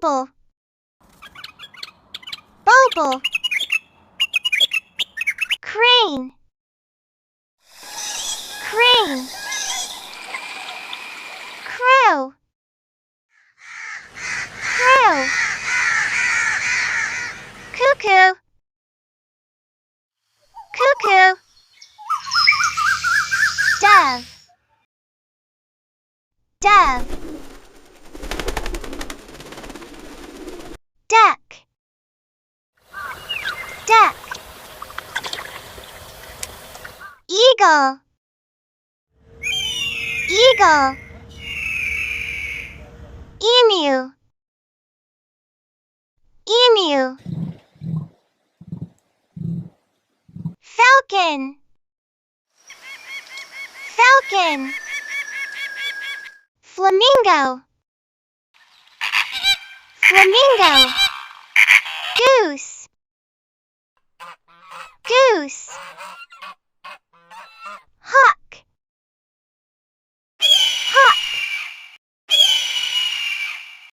Bubble. Bubble. Crane. Crane. Crow. Crow. Cuckoo. Cuckoo. Dove. Dove. Duck. Duck. Eagle. Eagle. Emu. Emu. Falcon. Falcon. Flamingo. Flamingo. Goose. Goose. Hawk. Hawk.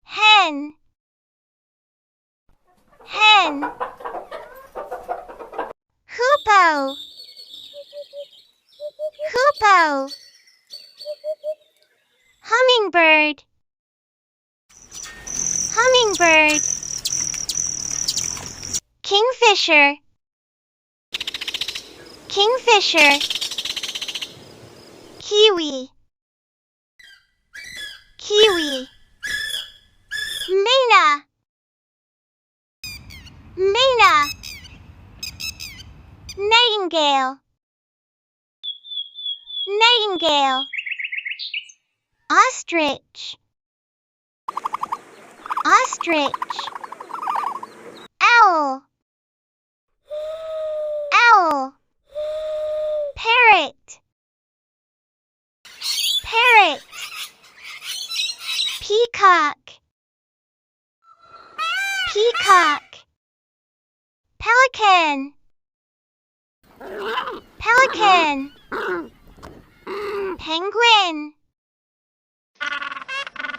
Hen. Hen. Hoopoe. Hoopoe. Hummingbird. Hummingbird. Kingfisher. Kingfisher. Kiwi. Kiwi. Mina. Mina. Nightingale. Nightingale. Ostrich. Ostrich. Owl. Owl. Parrot. Parrot. Peacock. Peacock. Pelican. Pelican. Penguin.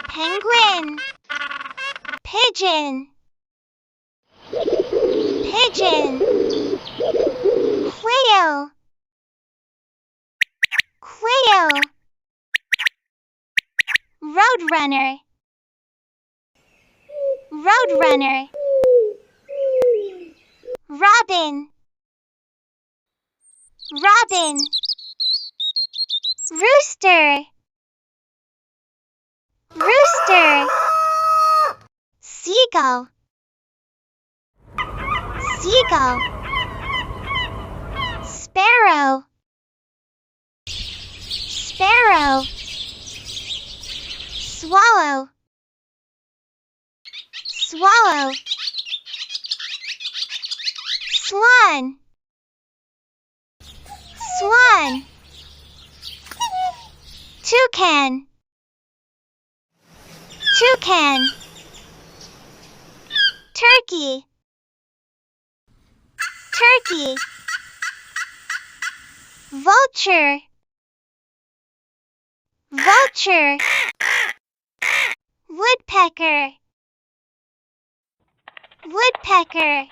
Penguin. Pigeon. Pigeon. Quail. Quail. Roadrunner. Roadrunner. Robin. Robin. Rooster. Rooster. Seagull. Seagull. Sparrow. Sparrow. Swallow. Swallow. Swan. Swan. Toucan. Toucan. Turkey. Turkey. Vulture. Vulture. Woodpecker. Woodpecker.